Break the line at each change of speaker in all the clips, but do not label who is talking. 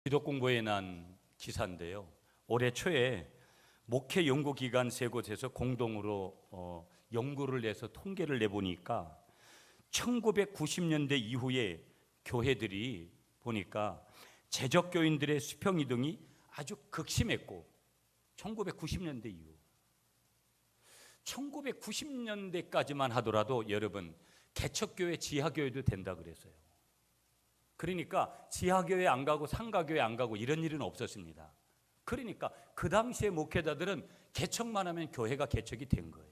기독 공부에 난 기사인데요. 올해 초에 목회 연구기관 세 곳에서 공동으로 연구를 해서 통계를 내보니까 1990년대 이후에 교회들이 보니까 재적교인들의 수평 이동이 아주 극심했고, 1990년대 이후 1990년대까지만 하더라도 여러분 개척교회 지하교회도 된다 그랬어요. 그러니까 지하교회 안 가고 상가교회 안 가고 이런 일은 없었습니다. 그러니까 그 당시에 목회자들은 개척만 하면 교회가 개척이 된 거예요.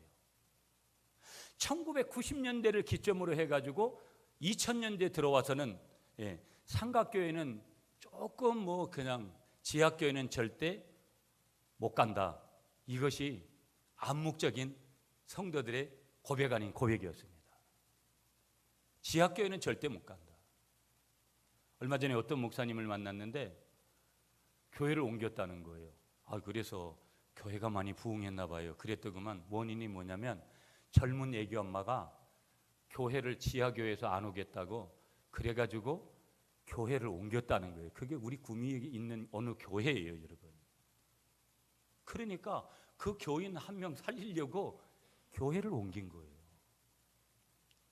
1990년대를 기점으로 해가지고 2000년대 들어와서는 상가교회는 조금 그냥 지하교회는 절대 못 간다. 이것이 암묵적인 성도들의 고백 아닌 고백이었습니다. 지하교회는 절대 못 간다. 얼마 전에 어떤 목사님을 만났는데 교회를 옮겼다는 거예요. 그래서 교회가 많이 부흥했나 봐요. 그랬더구만 원인이 뭐냐면 젊은 애기 엄마가 교회를 지하교회에서 안 오겠다고 그래가지고 교회를 옮겼다는 거예요. 그게 우리 구미에 있는 어느 교회예요, 여러분. 그러니까 그 교인 한 명 살리려고 교회를 옮긴 거예요.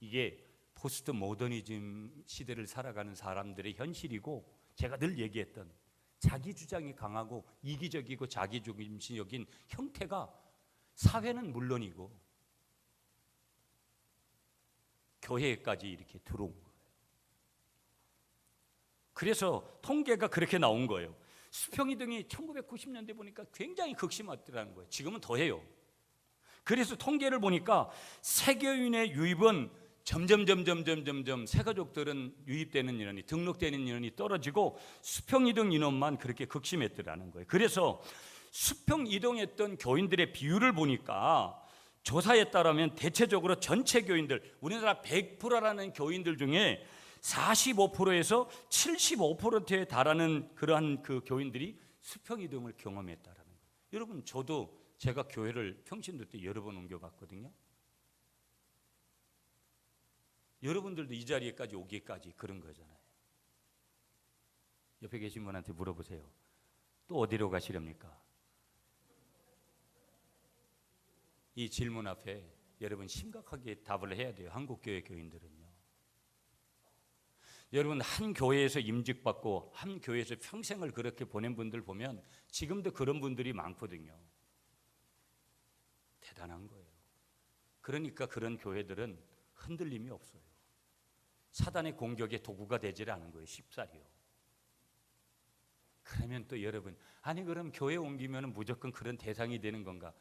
이게 포스트 모더니즘 시대를 살아가는 사람들의 현실이고, 제가 늘 얘기했던 자기 주장이 강하고 이기적이고 자기중심적인 형태가 사회는 물론이고 교회까지 이렇게 들어온 거예요. 그래서 통계가 그렇게 나온 거예요. 수평이동이 1990년대 보니까 굉장히 극심하더라는 거예요. 지금은 더해요. 그래서 통계를 보니까 새교인의 유입은 점점 새가족들은 유입되는 인원이, 등록되는 인원이 떨어지고 수평이동 인원만 그렇게 극심했더라는 거예요. 그래서 수평이동했던 교인들의 비율을 보니까 조사에 따르면 대체적으로 전체 교인들, 우리나라 100%라는 교인들 중에 45%에서 75%에 달하는 그러한 그 교인들이 수평이동을 경험했다라는 거예요. 여러분, 저도 제가 교회를 평신도 때 여러 번 옮겨봤거든요. 여러분들도 이 자리에까지 오기까지 그런 거잖아요. 옆에 계신 분한테 물어보세요. 또 어디로 가시렵니까? 이 질문 앞에 여러분 심각하게 답을 해야 돼요. 한국교회 교인들은요. 여러분, 한 교회에서 임직받고 한 교회에서 평생을 그렇게 보낸 분들 보면 지금도 그런 분들이 많거든요. 대단한 거예요. 그러니까 그런 교회들은 흔들림이 없어요. 사단의 공격의 도구가 되질 않은 거예요. 쉽사리요. 그러면 또 여러분, 그럼 교회 옮기면 무조건 그런 대상이 되는 건가?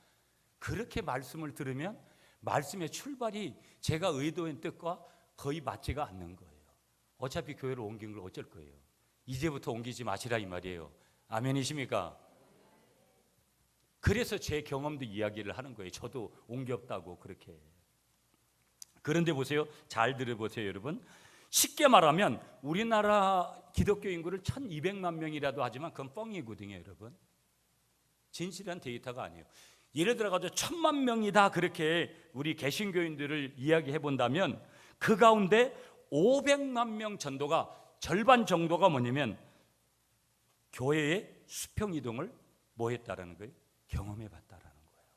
그렇게 말씀을 들으면 말씀의 출발이 제가 의도한 뜻과 거의 맞지가 않는 거예요. 어차피 교회를 옮긴 걸 어쩔 거예요. 이제부터 옮기지 마시라 이 말이에요. 아멘이십니까? 그래서 제 경험도 이야기를 하는 거예요. 저도 옮겼다고 그렇게. 그런데 보세요. 잘 들어보세요, 여러분. 쉽게 말하면 우리나라 기독교 인구를 1200만 명이라도 하지만 그건 뻥이거든요, 여러분. 진실한 데이터가 아니에요. 예를 들어가지고 1000만 명이다 그렇게 우리 개신교인들을 이야기해 본다면 그 가운데 500만 명 전도가, 절반 정도가 뭐냐면 교회의 수평이동을 뭐 했다라는 거예요? 경험해 봤다라는 거예요.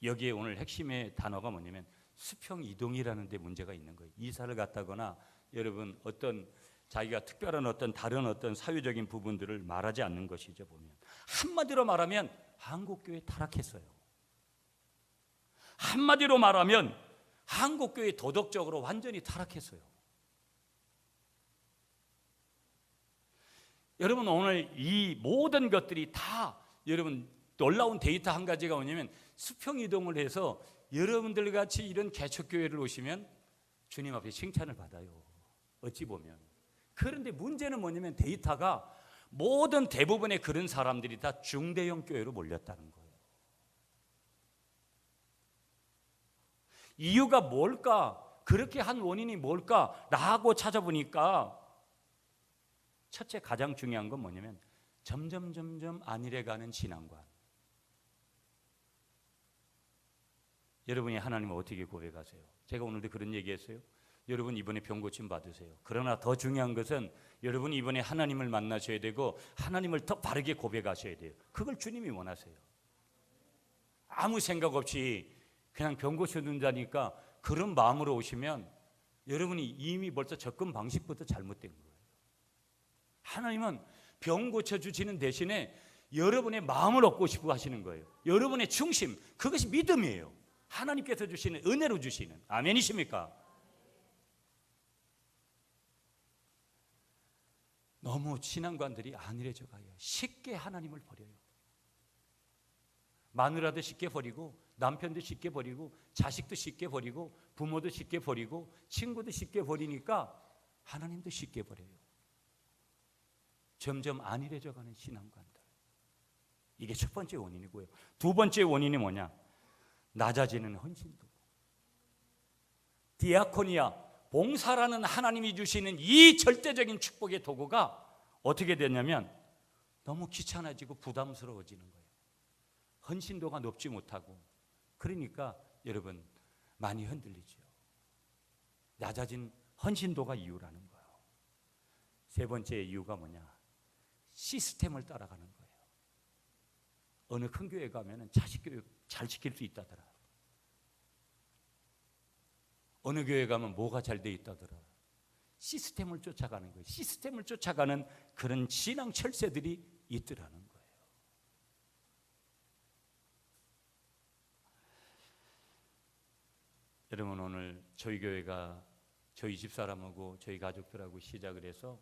여기에 오늘 핵심의 단어가 뭐냐면 수평이동이라는 데 문제가 있는 거예요. 이사를 갔다거나 여러분 어떤 자기가 특별한 어떤 다른 어떤 사회적인 부분들을 말하지 않는 것이죠. 보면 한마디로 말하면 한국교회 타락했어요. 한마디로 말하면 한국교회 도덕적으로 완전히 타락했어요. 여러분, 오늘 이 모든 것들이 다 여러분 놀라운 데이터 한 가지가 뭐냐면 수평이동을 해서 여러분들 같이 이런 개척교회를 오시면 주님 앞에 칭찬을 받아요. 어찌 보면. 그런데 문제는 뭐냐면 데이터가 모든 대부분의 그런 사람들이 다 중대형 교회로 몰렸다는 거예요. 이유가 뭘까? 그렇게 한 원인이 뭘까? 라고 찾아보니까 첫째, 가장 중요한 건 뭐냐면 점점 안일해가는 신앙관. 여러분이 하나님을 어떻게 고백하세요? 제가 오늘도 그런 얘기했어요. 여러분 이번에 병 고침 받으세요. 그러나 더 중요한 것은 여러분 이번에 하나님을 만나셔야 되고 하나님을 더 바르게 고백하셔야 돼요. 그걸 주님이 원하세요. 아무 생각 없이 그냥 병 고쳐준다니까 그런 마음으로 오시면 여러분이 이미 벌써 접근 방식부터 잘못된 거예요. 하나님은 병 고쳐주시는 대신에 여러분의 마음을 얻고 싶어 하시는 거예요. 여러분의 중심, 그것이 믿음이에요. 하나님께서 주시는 은혜로 주시는. 아멘이십니까? 너무 신앙관들이 안일해져 가요. 쉽게 하나님을 버려요. 마누라도 쉽게 버리고 남편도 쉽게 버리고 자식도 쉽게 버리고 부모도 쉽게 버리고 친구도 쉽게 버리니까 하나님도 쉽게 버려요. 점점 안일해져 가는 신앙관들. 이게 첫 번째 원인이고요. 두 번째 원인이 뭐냐? 낮아지는 헌신도. 디아코니아, 봉사라는 하나님이 주시는 이 절대적인 축복의 도구가 어떻게 되냐면 너무 귀찮아지고 부담스러워지는 거예요. 헌신도가 높지 못하고 그러니까 여러분 많이 흔들리죠. 낮아진 헌신도가 이유라는 거예요. 세 번째 이유가 뭐냐? 시스템을 따라가는 거예요. 어느 큰 교회 가면 자식 교육 잘 시킬 수 있다더라. 어느 교회 가면 뭐가 잘 돼 있다더라. 시스템을 쫓아가는 거예요. 시스템을 쫓아가는 그런 신앙 철새들이 있더라는 거예요. 여러분 오늘 저희 교회가 저희 집사람하고 저희 가족들하고 시작을 해서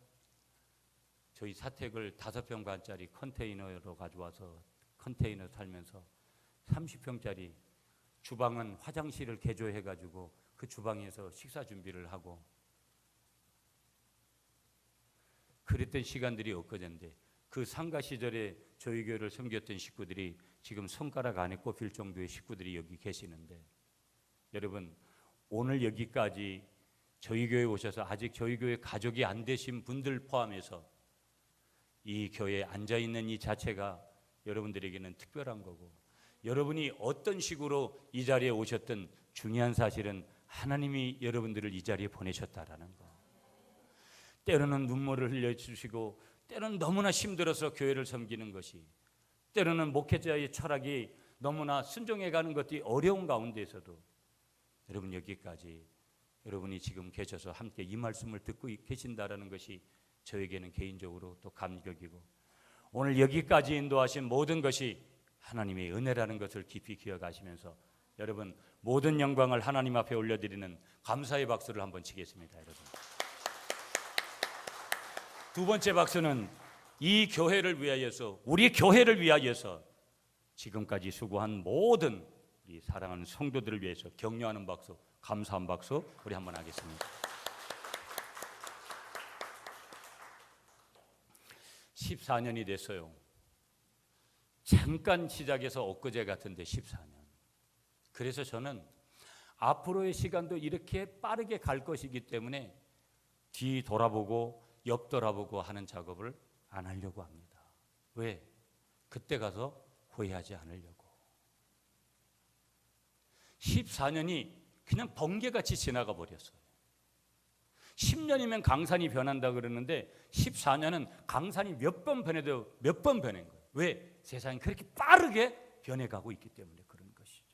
저희 사택을 5평반짜리 컨테이너로 가져와서 컨테이너 살면서 30평짜리 주방은 화장실을 개조해가지고 그 주방에서 식사 준비를 하고 그랬던 시간들이 엊그제인데 그 상가 시절에 저희 교회를 섬겼던 식구들이 지금 손가락 안에 꼽힐 정도의 식구들이 여기 계시는데 여러분 오늘 여기까지 저희 교회에 오셔서 아직 저희 교회 가족이 안 되신 분들 포함해서 이 교회에 앉아있는 이 자체가 여러분들에게는 특별한 거고 여러분이 어떤 식으로 이 자리에 오셨든 중요한 사실은 하나님이 여러분들을 이 자리에 보내셨다라는 거. 때로는 눈물을 흘려주시고 때로는 너무나 힘들어서 교회를 섬기는 것이 때로는 목회자의 철학이 너무나 순종해가는 것이 어려운 가운데에서도 여러분 여기까지 여러분이 지금 계셔서 함께 이 말씀을 듣고 계신다라는 것이 저에게는 개인적으로 또 감격이고 오늘 여기까지 인도하신 모든 것이 하나님의 은혜라는 것을 깊이 기억하시면서 여러분 모든 영광을 하나님 앞에 올려드리는 감사의 박수를 한번 치겠습니다. 여러분 두 번째 박수는 이 교회를 위하여서 우리 교회를 위하여서 지금까지 수고한 모든 우리 사랑하는 성도들을 위해서 격려하는 박수, 감사한 박수 우리 한번 하겠습니다. 14년이 됐어요. 잠깐 시작해서 엊그제 같은데 14년. 그래서 저는 앞으로의 시간도 이렇게 빠르게 갈 것이기 때문에 뒤 돌아보고 옆 돌아보고 하는 작업을 안 하려고 합니다. 왜? 그때 가서 후회하지 않으려고. 14년이 그냥 번개같이 지나가 버렸어요. 10년이면 강산이 변한다 그러는데 14년은 강산이 몇 번 변해도 몇 번 변한 거예요. 왜? 세상이 그렇게 빠르게 변해가고 있기 때문에 그런 것이죠.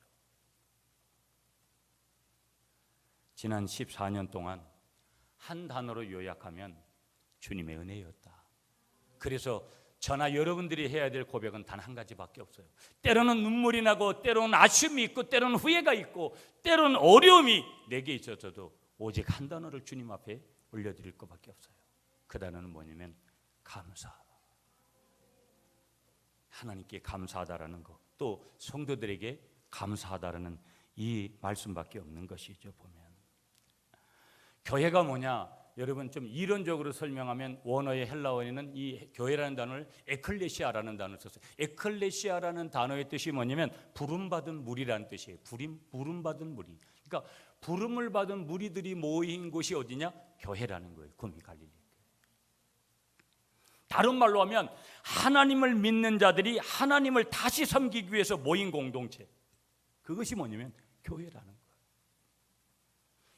지난 14년 동안 한 단어로 요약하면 주님의 은혜였다. 그래서 저나 여러분들이 해야 될 고백은 단 한 가지밖에 없어요. 때로는 눈물이 나고 때로는 아쉬움이 있고 때로는 후회가 있고 때로는 어려움이 내게 있어서도 오직 한 단어를 주님 앞에 올려드릴 것밖에 없어요. 그 단어는 뭐냐면 감사. 하나님께 감사하다라는 것, 또 성도들에게 감사하다라는 이 말씀밖에 없는 것이죠. 보면 교회가 뭐냐? 여러분 좀 이론적으로 설명하면 원어의 헬라어에는 이 교회라는 단어를 에클레시아라는 단어를 썼어요. 에클레시아라는 단어의 뜻이 뭐냐면 부름받은 무리라는 뜻이에요. 부름받은 무리. 그러니까 부름을 받은 무리들이 모인 곳이 어디냐? 교회라는 거예요. 구미 갈릴리. 다른 말로 하면 하나님을 믿는 자들이 하나님을 다시 섬기기 위해서 모인 공동체. 그것이 뭐냐면 교회라는 거예요.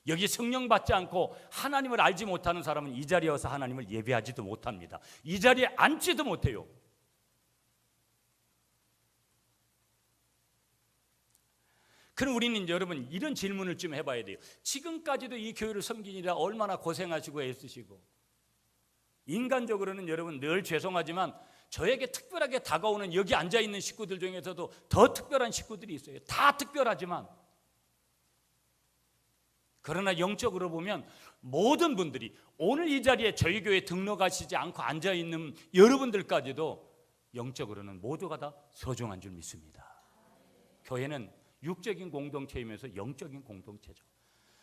여기 성령 받지 않고 하나님을 알지 못하는 사람은 이 자리에 와서 하나님을 예배하지도 못합니다. 이 자리에 앉지도 못해요. 그럼 우리는 여러분 이런 질문을 좀 해봐야 돼요. 지금까지도 이 교회를 섬기느라 얼마나 고생하시고 애쓰시고, 인간적으로는 여러분 늘 죄송하지만 저에게 특별하게 다가오는 여기 앉아있는 식구들 중에서도 더 특별한 식구들이 있어요. 다 특별하지만, 그러나 영적으로 보면 모든 분들이 오늘 이 자리에 저희 교회에 등록하시지 않고 앉아있는 여러분들까지도 영적으로는 모두가 다 소중한 줄 믿습니다. 교회는 육적인 공동체이면서 영적인 공동체죠.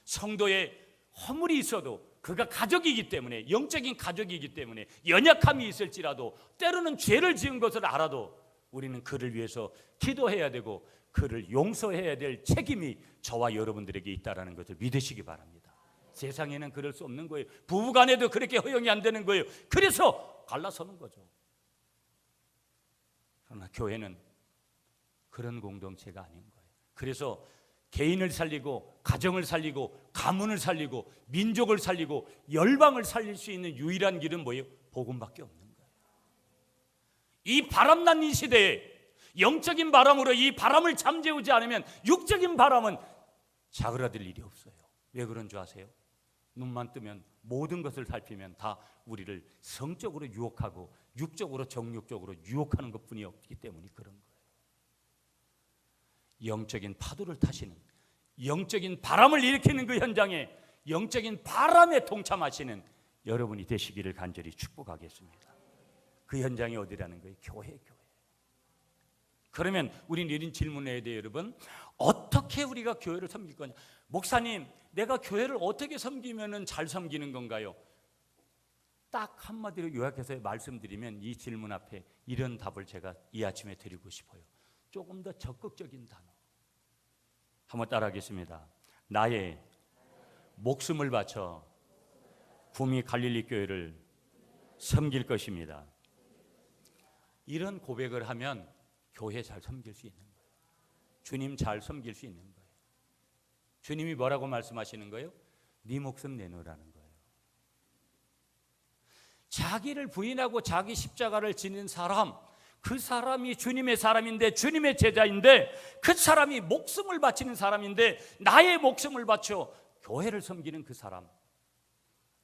성도의 허물이 있어도 그가 가족이기 때문에, 영적인 가족이기 때문에 연약함이 있을지라도, 때로는 죄를 지은 것을 알아도 우리는 그를 위해서 기도해야 되고 그를 용서해야 될 책임이 저와 여러분들에게 있다는 것을 믿으시기 바랍니다. 세상에는 그럴 수 없는 거예요. 부부간에도 그렇게 허용이 안 되는 거예요. 그래서 갈라서는 거죠. 그러나 교회는 그런 공동체가 아닌 거예요. 그래서 개인을 살리고 가정을 살리고 가문을 살리고 민족을 살리고 열방을 살릴 수 있는 유일한 길은 뭐예요? 복음밖에 없는 거예요. 이 바람난 이 시대에 영적인 바람으로 이 바람을 잠재우지 않으면 육적인 바람은 자그라들 일이 없어요. 왜 그런 줄 아세요? 눈만 뜨면 모든 것을 살피면 다 우리를 성적으로 유혹하고 육적으로 정욕적으로 유혹하는 것뿐이 없기 때문에 그런 거예요. 영적인 파도를 타시는, 영적인 바람을 일으키는 그 현장에 영적인 바람에 동참하시는 여러분이 되시기를 간절히 축복하겠습니다. 그 현장이 어디라는 거예요? 교회. 그러면 우리는 이런 질문을 해야 돼요. 여러분, 어떻게 우리가 교회를 섬길 거냐? 목사님, 내가 교회를 어떻게 섬기면 잘 섬기는 건가요? 딱 한마디로 요약해서 말씀드리면 이 질문 앞에 이런 답을 제가 이 아침에 드리고 싶어요. 조금 더 적극적인 단어 한번 따라하겠습니다. 나의 목숨을 바쳐 구미 갈릴리 교회를 섬길 것입니다. 이런 고백을 하면 교회 잘 섬길 수 있는 거예요. 주님 잘 섬길 수 있는 거예요. 주님이 뭐라고 말씀하시는 거예요? 네 목숨 내놓으라는 거예요. 자기를 부인하고 자기 십자가를 지닌 사람, 그 사람이 주님의 사람인데, 주님의 제자인데, 그 사람이 목숨을 바치는 사람인데, 나의 목숨을 바쳐 교회를 섬기는 그 사람,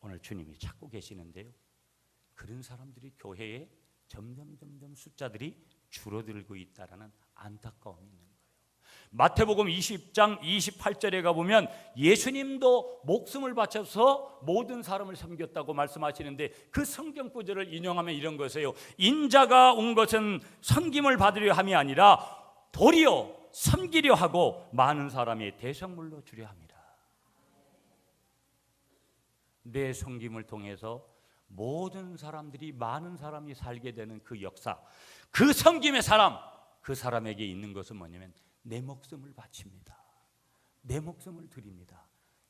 오늘 주님이 찾고 계시는데요, 그런 사람들이 교회에 점점 숫자들이 줄어들고 있다는 안타까움이 있는 거예요. 마태복음 20장 28절에 가보면 예수님도 목숨을 바쳐서 모든 사람을 섬겼다고 말씀하시는데, 그 성경 구절을 인용하면 이런 것이에요. 인자가 온 것은 섬김을 받으려 함이 아니라 도리어 섬기려 하고 많은 사람의 대성물로 주려 함이라. 내 섬김을 통해서 모든 사람들이, 많은 사람이 살게 되는 그 역사, 그 섬김의 사람, 그 사람에게 있는 것은 뭐냐면 내 목숨을 바칩니다. 내 목숨을 드립니다.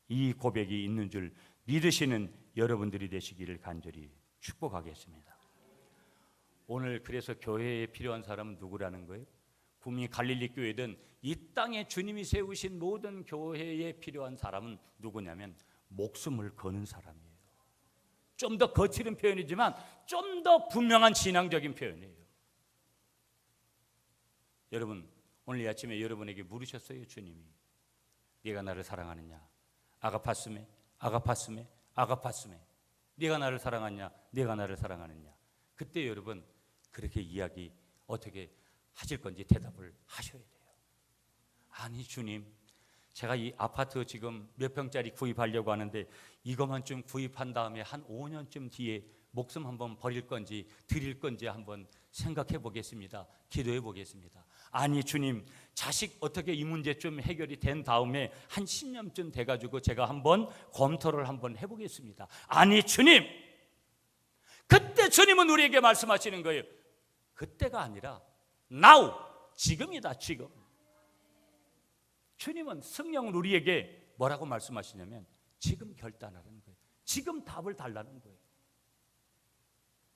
이 고백이 있는 줄 믿으시는 여러분들이 되시기를 간절히 축복하겠습니다. 오늘 그래서 교회에 필요한 사람은 누구라는 거예요? 구미 갈릴리 교회든 이 땅에 주님이 세우신 모든 교회에 필요한 사람은 누구냐면 목숨을 거는 사람이에요. 좀 더 거칠은 표현이지만 좀 더 분명한 신앙적인 표현이에요. 여러분, 오늘 이 아침에 여러분에게 물으셨어요. 주님이 네가 나를 사랑하느냐? 아가파스메, 아가파스메, 아가파스메. 네가 나를 사랑하냐? 네가 나를 사랑하느냐? 그때 여러분 그렇게 이야기 어떻게 하실 건지 대답을 하셔야 돼요. 아니 주님, 제가 이 아파트 지금 몇 평짜리 구입하려고 하는데 이것만 좀 구입한 다음에 한 5년쯤 뒤에 목숨 한번 버릴 건지 드릴 건지 한번 생각해 보겠습니다. 기도해 보겠습니다. 아니 주님, 자식 어떻게 이 문제 좀 해결이 된 다음에 한 10년쯤 돼가지고 제가 한번 검토를 한번 해보겠습니다. 아니 주님, 그때 주님은 우리에게 말씀하시는 거예요. 그때가 아니라 now, 지금이다. 지금. 주님은 성령은 우리에게 뭐라고 말씀하시냐면 지금 결단하라는 거예요. 지금 답을 달라는 거예요.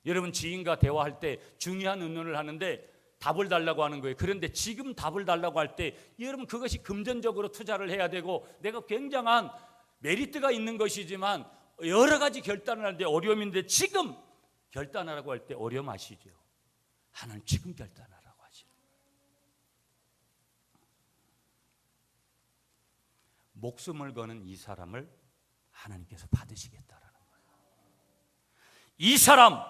여러분 지인과 대화할 때 중요한 의논을 하는데 답을 달라고 하는 거예요. 그런데 지금 답을 달라고 할 때 여러분 그것이 금전적으로 투자를 해야 되고 내가 굉장한 메리트가 있는 것이지만 여러 가지 결단을 하는데 어려움인데 지금 결단하라고 할 때 어려움 아시죠? 하나님 지금 결단하라고 하시죠. 목숨을 거는 이 사람을 하나님께서 받으시겠다라는 거예요. 이 사람,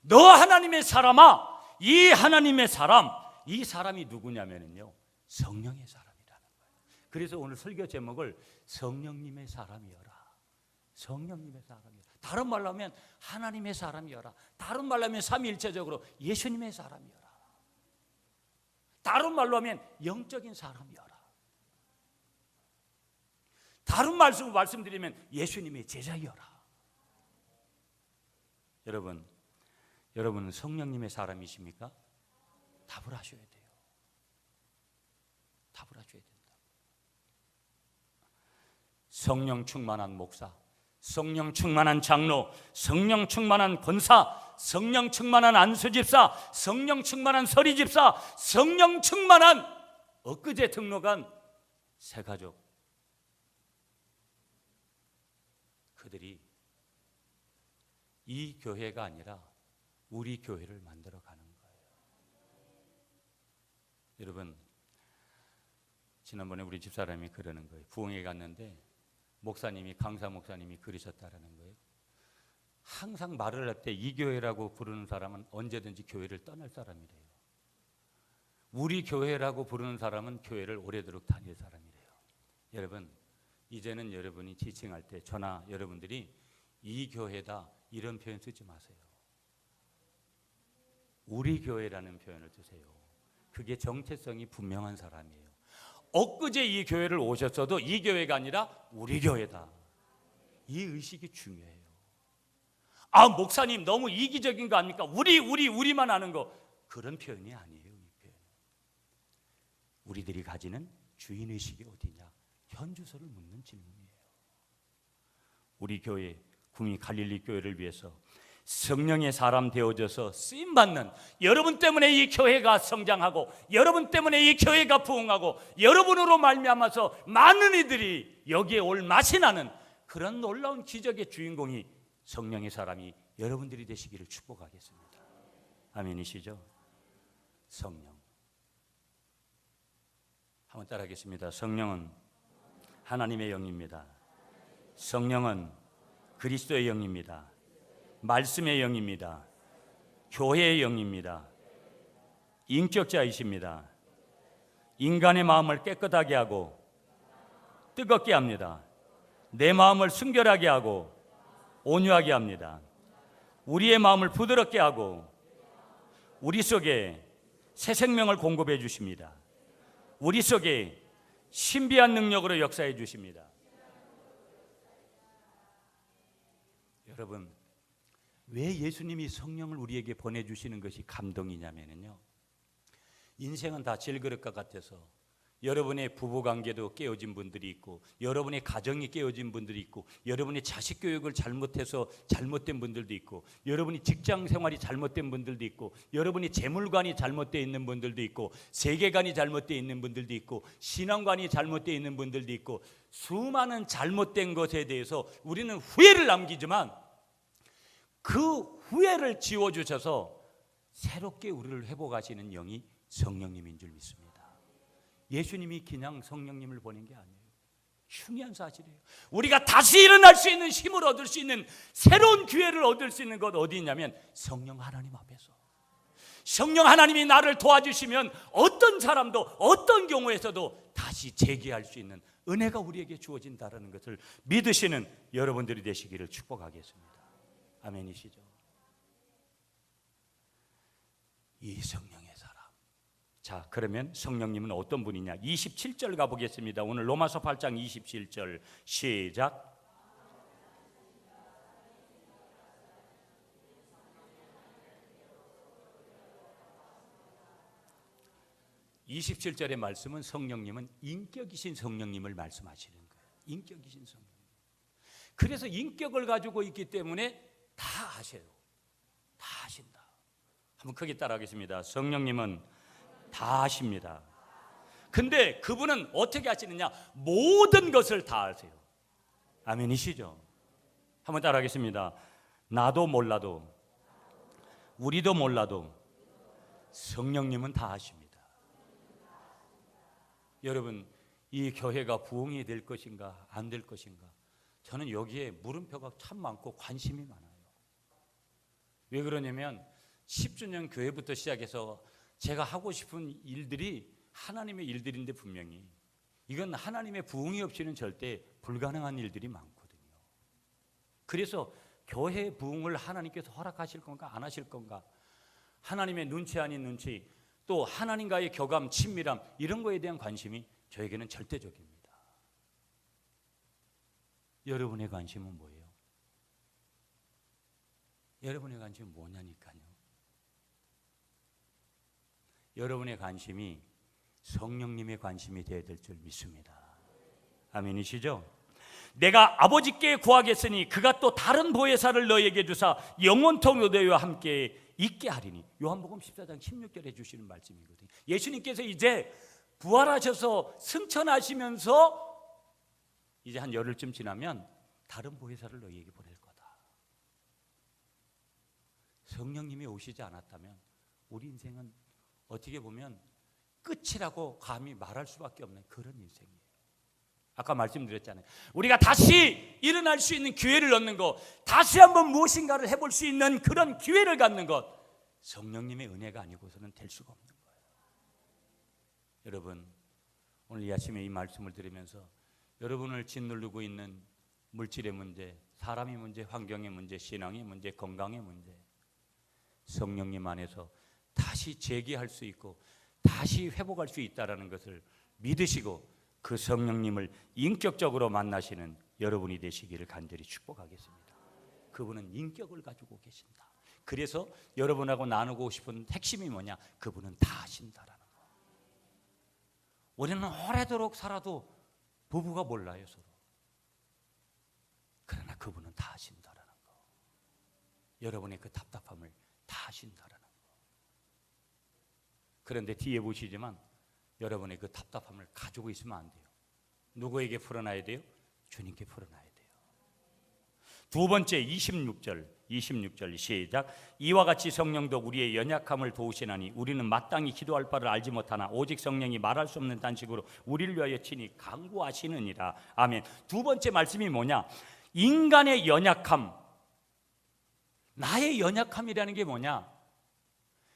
너 하나님의 사람아, 이 하나님의 사람, 이 사람이 누구냐면요, 성령의 사람이라는 거예요. 그래서 오늘 설교 제목을 성령님의 사람이여라. 성령님의 사람이여라. 다른 말로 하면 하나님의 사람이여라. 다른 말로 하면 삼위일체적으로 예수님의 사람이여라. 다른 말로 하면 영적인 사람이여라. 다른 말씀을 말씀드리면 예수님의 제자여라. 여러분은 성령님의 사람이십니까? 답을 하셔야 돼요. 답을 하셔야 된다. 성령 충만한 목사, 성령 충만한 장로, 성령 충만한 권사, 성령 충만한 안수집사, 성령 충만한 서리집사, 성령 충만한 엊그제 등록한 새가족, 그들이 이 교회가 아니라 우리 교회를 만들어가는 거예요. 여러분, 지난번에 우리 집사람이 그러는 거예요. 부흥회 갔는데 목사님이, 강사 목사님이 그러셨다라는 거예요. 항상 말을 할 때 이 교회라고 부르는 사람은 언제든지 교회를 떠날 사람이래요. 우리 교회라고 부르는 사람은 교회를 오래도록 다닐 사람이래요. 여러분, 이제는 여러분이 지칭할 때 저나 여러분들이 이 교회다 이런 표현 쓰지 마세요. 우리 교회라는 표현을 쓰세요. 그게 정체성이 분명한 사람이에요. 엊그제 이 교회를 오셨어도 이 교회가 아니라 우리 교회다. 이 의식이 중요해요. 아, 목사님 너무 이기적인 거 아닙니까? 우리만 아는 거. 그런 표현이 아니에요. 이 표현. 우리들이 가지는 주인의식이 어디냐? 현주소를 묻는 질문이에요. 우리 교회, 구미 갈릴리 교회를 위해서 성령의 사람 되어져서 쓰임받는, 여러분 때문에 이 교회가 성장하고 여러분 때문에 이 교회가 부흥하고 여러분으로 말미암아서 많은 이들이 여기에 올 맛이 나는 그런 놀라운 기적의 주인공이 성령의 사람이 여러분들이 되시기를 축복하겠습니다. 아멘이시죠? 성령. 한번 따라하겠습니다. 성령은 하나님의 영입니다. 성령은 그리스도의 영입니다. 말씀의 영입니다. 교회의 영입니다. 인격자이십니다. 인간의 마음을 깨끗하게 하고 뜨겁게 합니다. 내 마음을 순결하게 하고 온유하게 합니다. 우리의 마음을 부드럽게 하고 우리 속에 새 생명을 공급해 주십니다. 우리 속에 신비한 능력으로 역사해 주십니다. 여러분, 왜 예수님이 성령을 우리에게 보내주시는 것이 감동이냐면요, 인생은 다 질그릇과 같아서 여러분의 부부관계도 깨어진 분들이 있고, 여러분의 가정이 깨어진 분들이 있고, 여러분의 자식 교육을 잘못해서 잘못된 분들도 있고, 여러분이 직장 생활이 잘못된 분들도 있고, 여러분이 재물관이 잘못되어 있는 분들도 있고, 세계관이 잘못되어 있는 분들도 있고, 신앙관이 잘못되어 있는 분들도 있고, 수많은 잘못된 것에 대해서 우리는 후회를 남기지만 그 후회를 지워주셔서 새롭게 우리를 회복하시는 영이 성령님인 줄 믿습니다. 예수님이 그냥 성령님을 보낸 게 아니에요. 중요한 사실이에요. 우리가 다시 일어날 수 있는 힘을 얻을 수 있는 새로운 기회를 얻을 수 있는 것 어디 있냐면 성령 하나님 앞에서. 성령 하나님이 나를 도와주시면 어떤 사람도 어떤 경우에서도 다시 재기할 수 있는 은혜가 우리에게 주어진다는 것을 믿으시는 여러분들이 되시기를 축복하겠습니다. 아멘이시죠? 이 성령의 사람. 자, 그러면 성령님은 어떤 분이냐? 27절 가보겠습니다. 오늘 로마서 8장 27절 시작. 27절의 말씀은 성령님은 인격이신 성령님을 말씀하시는 거예요. 인격이신 성령님. 그래서 인격을 가지고 있기 때문에 다 하세요. 다 하신다. 한번 크게 따라하겠습니다. 성령님은 다 하십니다. 근데 그분은 어떻게 하시느냐? 모든 것을 다 하세요. 아멘이시죠? 한번 따라하겠습니다. 나도 몰라도, 우리도 몰라도 성령님은 다 아십니다. 여러분, 이 교회가 부흥이 될 것인가 안 될 것인가, 저는 여기에 물음표가 참 많고 관심이 많아요. 왜 그러냐면 10주년 교회부터 시작해서 제가 하고 싶은 일들이 하나님의 일들인데, 분명히 이건 하나님의 부흥이 없이는 절대 불가능한 일들이 많거든요. 그래서 교회 부흥을 하나님께서 허락하실 건가 안 하실 건가, 하나님의 눈치 아닌 눈치, 또 하나님과의 교감, 친밀함, 이런 거에 대한 관심이 저에게는 절대적입니다. 여러분의 관심은 뭐예요? 여러분의 관심은 뭐냐니까요. 여러분의 관심이 성령님의 관심이 되어야 될 줄 믿습니다. 아멘이시죠? 내가 아버지께 구하겠으니 그가 또 다른 보혜사를 너에게 주사 영원토록 너희와 함께 있게 하리니. 요한복음 14장 16절에 주시는 말씀이거든요. 예수님께서 이제 부활하셔서 승천하시면서 이제 한 열흘쯤 지나면 다른 보혜사를 너희에게 보낼 거다. 성령님이 오시지 않았다면 우리 인생은 어떻게 보면 끝이라고 감히 말할 수밖에 없는 그런 인생이에요. 아까 말씀드렸잖아요. 우리가 다시 일어날 수 있는 기회를 얻는 것, 다시 한번 무엇인가를 해볼 수 있는 그런 기회를 갖는 것, 성령님의 은혜가 아니고서는 될 수가 없는 거예요. 여러분, 오늘 이 아침에 이 말씀을 들으면서 여러분을 짓누르고 있는 물질의 문제, 사람의 문제, 환경의 문제, 신앙의 문제, 건강의 문제, 성령님 안에서 다시 재기할 수 있고 다시 회복할 수 있다는 것을 믿으시고 그 성령님을 인격적으로 만나시는 여러분이 되시기를 간절히 축복하겠습니다. 그분은 인격을 가지고 계신다. 그래서 여러분하고 나누고 싶은 핵심이 뭐냐? 그분은 다 아신다라는 거. 우리는 오래도록 살아도 부부가 몰라요, 서로. 그러나 그분은 다 아신다라는 거. 여러분의 그 답답함을 다 아신다라는 거. 그런데 뒤에 보시지만 여러분의 그 답답함을 가지고 있으면 안 돼요. 누구에게 풀어놔야 돼요? 주님께 풀어놔야 돼요. 두 번째 26절 시작. 이와 같이 성령도 우리의 연약함을 도우시나니 우리는 마땅히 기도할 바를 알지 못하나 오직 성령이 말할 수 없는 단식으로 우리를 위하여 친히 간구하시느니라. 아멘. 두 번째 말씀이 뭐냐? 인간의 연약함. 나의 연약함이라는 게 뭐냐?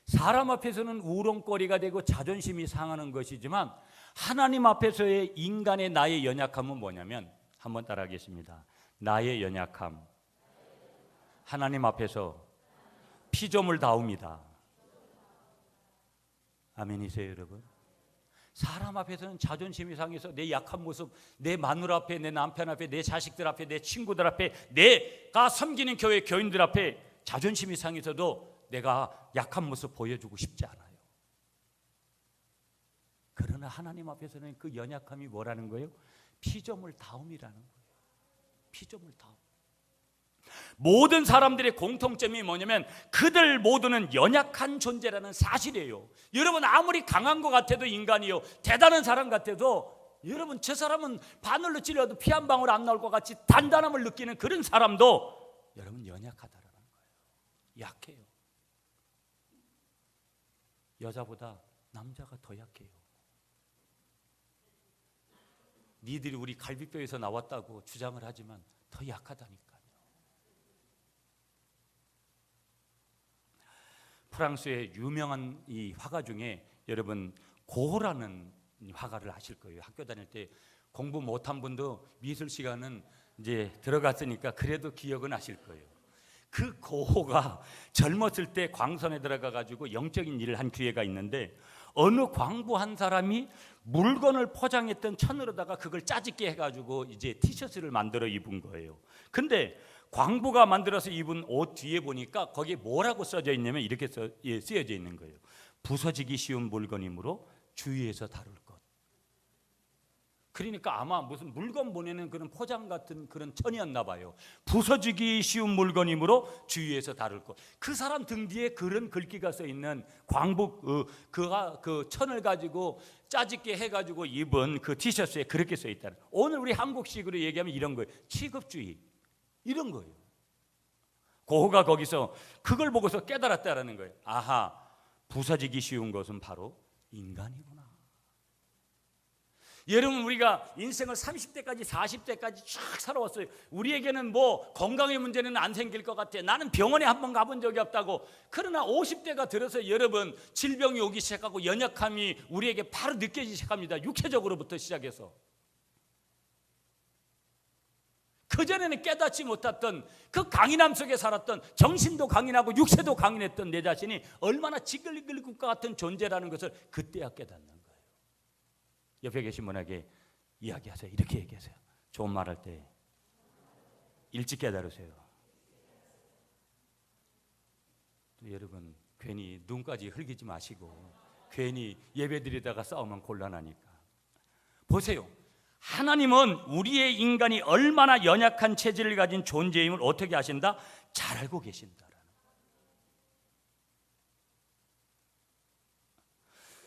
사람 앞에서는 우롱거리가 되고 자존심이 상하는 것이지만 하나님 앞에서의 인간의 나의 연약함은 뭐냐면, 한번 따라하겠습니다. 나의 연약함, 하나님 앞에서 피조물 다움이다. 아멘이세요, 여러분? 사람 앞에서는 자존심이 상해서 내 약한 모습, 내 마누라 앞에, 내 남편 앞에, 내 자식들 앞에, 내 친구들 앞에, 내가 섬기는 교회 교인들 앞에 자존심이 상해서도 내가 약한 모습 보여주고 싶지 않아요. 그러나 하나님 앞에서는 그 연약함이 뭐라는 거예요? 피조물 다움이라는 거예요. 피조물 다움. 모든 사람들의 공통점이 뭐냐면 그들 모두는 연약한 존재라는 사실이에요. 여러분, 아무리 강한 것 같아도 인간이요, 대단한 사람 같아도, 여러분, 저 사람은 바늘로 찔러도 피 한 방울 안 나올 것 같이 단단함을 느끼는 그런 사람도 여러분 연약하다라는 거예요. 약해요. 여자보다 남자가 더 약해요. 니들이 우리 갈비뼈에서 나왔다고 주장을 하지만 더 약하다니까요. 프랑스의 유명한 이 화가 중에 여러분 고흐라는 화가를 아실 거예요. 학교 다닐 때 공부 못한 분도 미술 시간은 이제 들어갔으니까 그래도 기억은 하실 거예요. 그 고흐가 젊었을 때 광선에 들어가 가지고 영적인 일을 한 기회가 있는데, 어느 광부 한 사람이 물건을 포장했던 천으로다가 그걸 짜집게 해가지고 이제 티셔츠를 만들어 입은 거예요. 근데 광부가 만들어서 입은 옷 뒤에 보니까 거기에 뭐라고 써져 있냐면 이렇게 쓰여져 있는 거예요. 부서지기 쉬운 물건이므로 주의해서 다룰 것. 그러니까 아마 무슨 물건 보내는 그런 포장 같은 그런 천이었나 봐요. 부서지기 쉬운 물건이므로 주의해서 다룰 것. 그 사람 등 뒤에 그런 글귀가 써 있는 광복 그 천을 가지고 짜집게 해가지고 입은 그 티셔츠에 그렇게 써 있다는. 오늘 우리 한국식으로 얘기하면 이런 거예요. 취급주의 이런 거예요. 고흐가 거기서 그걸 보고서 깨달았다라는 거예요. 아하, 부서지기 쉬운 것은 바로 인간이구나. 여러분, 우리가 인생을 30대까지 40대까지 쫙 살아왔어요. 우리에게는 뭐 건강의 문제는 안 생길 것 같아. 나는 병원에 한번 가본 적이 없다고. 그러나 50대가 들어서 여러분 질병이 오기 시작하고 연약함이 우리에게 바로 느껴지기 시작합니다. 육체적으로부터 시작해서. 그전에는 깨닫지 못했던 그 강인함 속에 살았던, 정신도 강인하고 육체도 강인했던 내 자신이 얼마나 지글지글국과 같은 존재라는 것을 그때야 깨닫는 거예요. 옆에 계신 분에게 이야기하세요. 이렇게 얘기하세요. 좋은 말 할 때 일찍 깨달으세요. 또 여러분, 괜히 눈까지 흘기지 마시고 괜히 예배드리다가 싸우면 곤란하니까. 보세요. 하나님은 우리의 인간이 얼마나 연약한 체질을 가진 존재임을 어떻게 아신다? 잘 알고 계신다.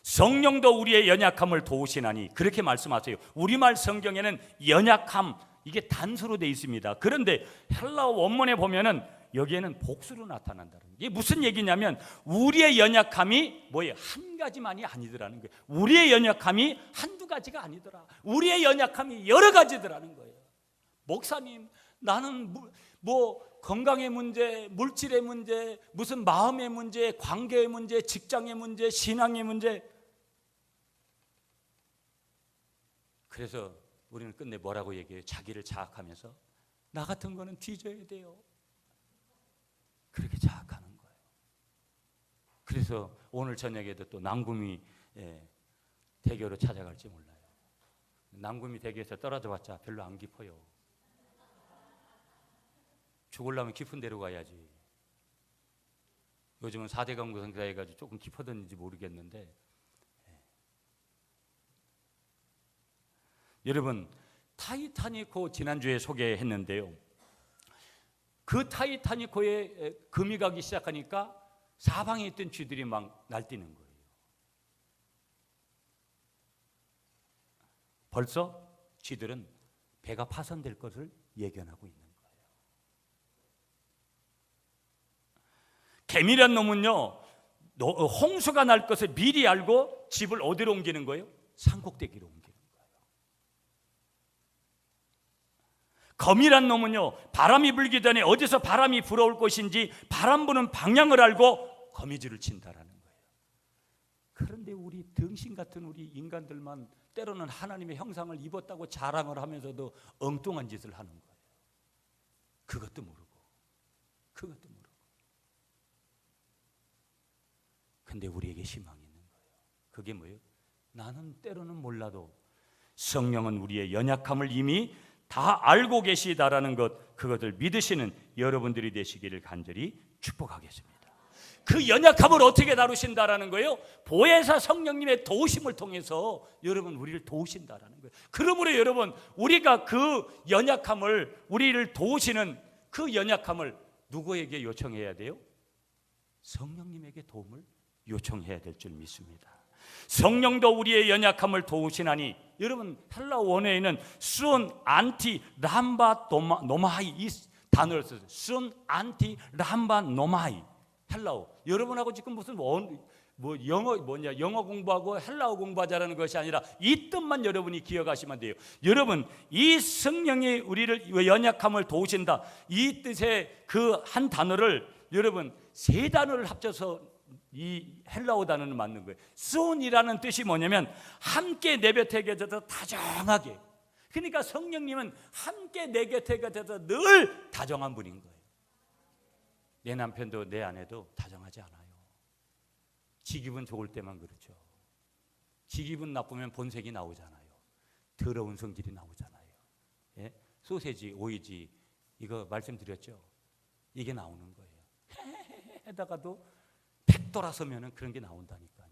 성령도 우리의 연약함을 도우시나니, 그렇게 말씀하세요. 우리말 성경에는 연약함, 이게 단수로 되어 있습니다. 그런데 헬라어 원문에 보면은 여기에는 복수로 나타난다는 거예요. 이게 무슨 얘기냐면 우리의 연약함이 뭐예요? 한 가지만이 아니더라는 거예요. 우리의 연약함이 한두 가지가 아니더라. 우리의 연약함이 여러 가지더라는 거예요. 목사님, 나는 뭐 건강의 문제, 물질의 문제, 무슨 마음의 문제, 관계의 문제, 직장의 문제, 신앙의 문제. 그래서 우리는 끝내 뭐라고 얘기해요? 자기를 자학하면서 나 같은 거는 뒤져야 돼요. 그렇게 자학하는 거예요. 그래서 오늘 저녁에도 또 남구미 대교로 찾아갈지 몰라요. 남구미 대교에서 떨어져 봤자 별로 안 깊어요. 죽으려면 깊은 데로 가야지. 요즘은 4대 강구선사 해가지고 조금 깊어졌는지 모르겠는데, 여러분, 타이타닉호 지난주에 소개했는데요. 그 타이타닉호에 금이 가기 시작하니까 사방에 있던 쥐들이 막 날뛰는 거예요. 벌써 쥐들은 배가 파손될 것을 예견하고 있는 거예요. 개미란 놈은요, 홍수가 날 것을 미리 알고 집을 어디로 옮기는 거예요? 산꼭대기로 옮기는 거예요. 거미란 놈은요, 바람이 불기 전에 어디서 바람이 불어올 것인지 바람 부는 방향을 알고 거미줄을 친다라는 거예요. 그런데 우리 등신 같은 우리 인간들만 때로는 하나님의 형상을 입었다고 자랑을 하면서도 엉뚱한 짓을 하는 거예요. 그것도 모르고. 근데 우리에게 희망이 있는 거예요. 그게 뭐예요? 나는 때로는 몰라도 성령은 우리의 연약함을 이미 다 알고 계시다라는 것, 그것을 믿으시는 여러분들이 되시기를 간절히 축복하겠습니다. 그 연약함을 어떻게 다루신다라는 거예요? 보혜사 성령님의 도우심을 통해서 여러분 우리를 도우신다라는 거예요. 그러므로 여러분, 우리가 그 연약함을, 우리를 도우시는 그 연약함을 누구에게 요청해야 돼요? 성령님에게 도움을 요청해야 될 줄 믿습니다. 성령도 우리의 연약함을 도우시나니, 여러분 헬라어 원어에는 순 안티 람바 노마이 이 단어를 써요. 순 안티 람바 노마이. 헬라어. 여러분하고 지금 무슨 영어 공부하고 헬라어 공부하자라는 것이 아니라 이 뜻만 여러분이 기억하시면 돼요. 여러분, 이 성령이 우리를 연약함을 도우신다, 이 뜻의 그 한 단어를 여러분 세 단어를 합쳐서 이 헬라어 단어는 맞는 거예요. 순이라는 뜻이 뭐냐면 함께 내 곁에 곁에서 다정하게. 그러니까 성령님은 함께 내 곁에 곁에서 늘 다정한 분인 거예요. 내 남편도 내 아내도 다정하지 않아요. 지 기분 좋을 때만 그렇죠. 지 기분 나쁘면 본색이 나오잖아요. 더러운 성질이 나오잖아요. 예? 소세지, 오이지 이거 말씀드렸죠. 이게 나오는 거예요. 해다가도 백 돌아서면은 그런 게 나온다니까요.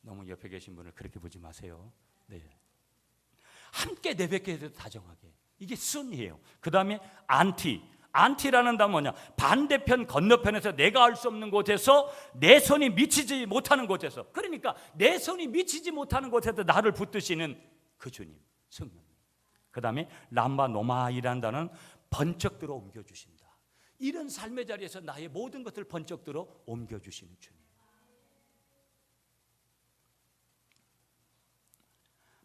너무 옆에 계신 분을 그렇게 보지 마세요. 네. 함께 내뱉게 해도 다정하게. 이게 순이에요. 그 다음에 안티라는 단어 뭐냐? 반대편 건너편에서 내가 알 수 없는 곳에서 내 손이 미치지 못하는 곳에서, 그러니까 내 손이 미치지 못하는 곳에서 나를 붙드시는 그 주님, 성령. 그 다음에 람바노마이라는 단어는 번쩍 들어 옮겨주신다. 이런 삶의 자리에서 나의 모든 것을 번쩍 들어 옮겨주시는 주님.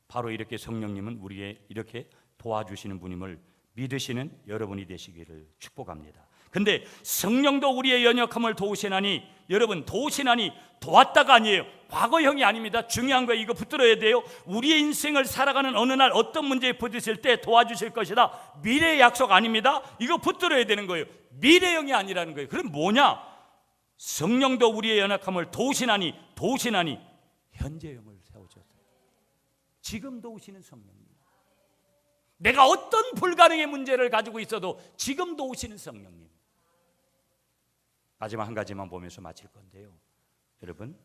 바로 이렇게 성령님은 우리의 이렇게 도와주시는 분임을 믿으시는 여러분이 되시기를 축복합니다. 근데 성령도 우리의 연약함을 도우시나니, 여러분 도우시나니 도왔다가 아니에요. 과거형이 아닙니다. 중요한 거 이거 붙들어야 돼요. 우리의 인생을 살아가는 어느 날 어떤 문제에 부딪힐 때 도와주실 것이다. 미래의 약속 아닙니다. 이거 붙들어야 되는 거예요. 미래형이 아니라는 거예요. 그럼 뭐냐? 성령도 우리의 연약함을 도우시나니 현재형을 세워줬어요. 지금 도우시는 성령님. 내가 어떤 불가능의 문제를 가지고 있어도 지금 도우시는 성령님. 마지막 한 가지만 보면서 마칠 건데요. 여러분,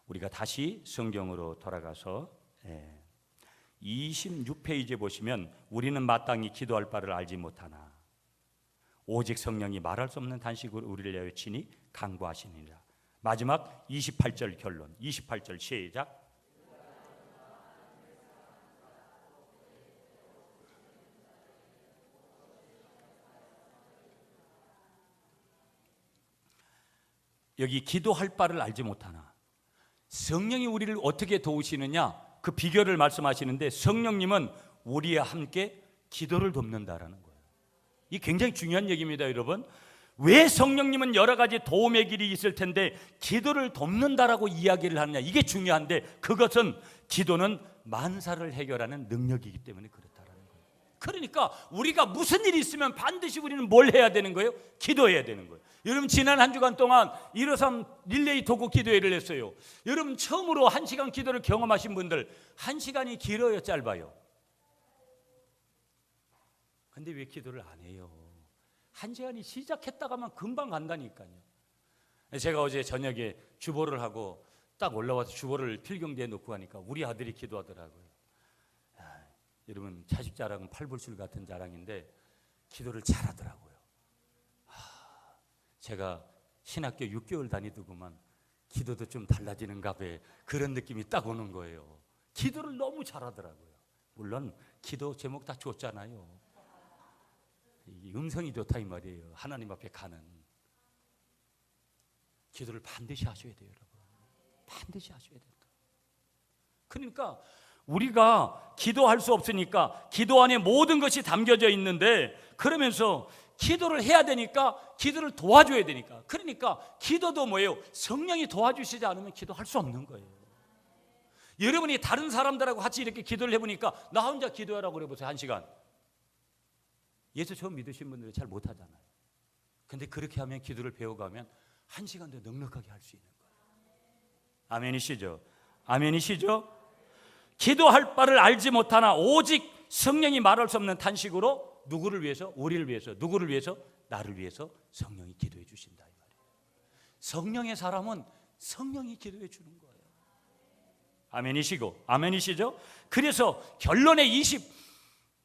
우리가 다시 성경으로 돌아가서 26페이지에 보시면 우리는 마땅히 기도할 바를 알지 못하나 오직 성령이 말할 수 없는 단식으로 우리를 내어 치니 간구하시니라. 마지막 28절 결론. 28절 시작. 여기 기도할 바를 알지 못하나, 성령이 우리를 어떻게 도우시느냐 그 비결을 말씀하시는데, 성령님은 우리와 함께 기도를 돕는다라는 거예요. 이 굉장히 중요한 얘기입니다, 여러분. 왜 성령님은 여러 가지 도움의 길이 있을 텐데 기도를 돕는다라고 이야기를 하느냐, 이게 중요한데, 그것은 기도는 만사를 해결하는 능력이기 때문에 그렇다라는 거예요. 그러니까 우리가 무슨 일이 있으면 반드시 우리는 뭘 해야 되는 거예요? 기도해야 되는 거예요. 여러분, 지난 한 주간 동안 153 릴레이 도구 기도회를 했어요. 여러분, 처음으로 1시간 기도를 경험하신 분들, 1시간이 길어요, 짧아요? 근데 왜 기도를 안 해요? 1시간이 시작했다가만 금방 간다니까요. 제가 어제 저녁에 주보를 하고 딱 올라와서 주보를 필경대에 놓고 가니까 우리 아들이 기도하더라고요. 여러분, 자식 자랑은 팔불출 같은 자랑인데 기도를 잘하더라고요. 제가 신학교 6개월 다니더구만 기도도 좀 달라지는가 봐, 그런 느낌이 딱 오는 거예요. 기도를 너무 잘하더라고요. 물론 기도 제목 다 좋잖아요. 음성이 좋다 이 말이에요. 하나님 앞에 가는 기도를 반드시 하셔야 돼요, 여러분. 반드시 하셔야 된다. 그러니까 우리가 기도할 수 없으니까 기도 안에 모든 것이 담겨져 있는데, 그러면서 기도를 해야 되니까 기도를 도와줘야 되니까, 그러니까 기도도 뭐예요? 성령이 도와주시지 않으면 기도할 수 없는 거예요. 여러분이 다른 사람들하고 같이 이렇게 기도를 해보니까 나 혼자 기도하라고 그래보세요. 1시간. 예수 처음 믿으신 분들은 잘 못하잖아요. 근데 그렇게 하면, 기도를 배워가면 1시간도 넉넉하게 할 수 있는 거예요. 아멘이시죠? 아멘이시죠? 기도할 바를 알지 못하나 오직 성령이 말할 수 없는 탄식으로 누구를 위해서? 우리를 위해서. 누구를 위해서? 나를 위해서 성령이 기도해 주신다 이 말이에요. 성령의 사람은 성령이 기도해 주는 거예요. 아멘이시고 아멘이시죠? 그래서 결론의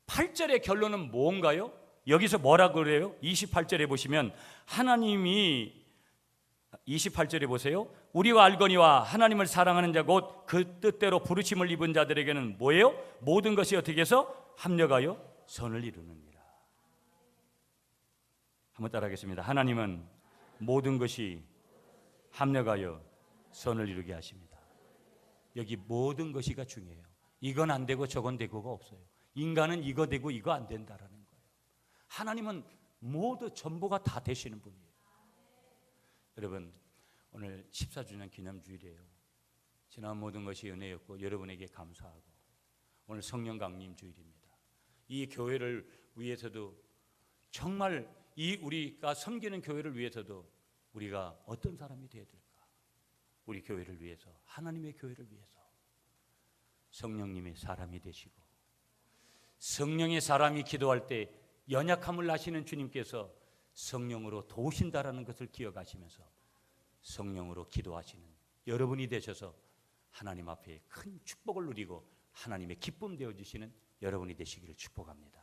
28절의 결론은 뭔가요? 여기서 뭐라고 그래요? 28절에 보시면 하나님이 28절에 보세요. 우리와 알거니와 하나님을 사랑하는 자 곧 그 뜻대로 부르심을 입은 자들에게는 뭐예요? 모든 것이 어떻게 해서 합력하여 선을 이루느니라. 한번 따라하겠습니다. 하나님은 모든 것이 합력하여 선을 이루게 하십니다. 여기 모든 것이가 중요해요. 이건 안 되고 저건 되고가 없어요. 인간은 이거 되고 이거 안 된다라는 거예요. 하나님은 모두 전부가 다 되시는 분이에요. 여러분, 오늘 14주년 기념주일이에요. 지난 모든 것이 은혜였고 여러분에게 감사하고, 오늘 성령 강림 주일입니다. 이 교회를 위해서도, 정말 이 우리가 섬기는 교회를 위해서도 우리가 어떤 사람이 되어야 될까? 우리 교회를 위해서, 하나님의 교회를 위해서 성령님의 사람이 되시고, 성령의 사람이 기도할 때 연약함을 아시는 주님께서 성령으로 도우신다라는 것을 기억하시면서 성령으로 기도하시는 여러분이 되셔서 하나님 앞에 큰 축복을 누리고 하나님의 기쁨 되어 주시는 여러분이 되시기를 축복합니다.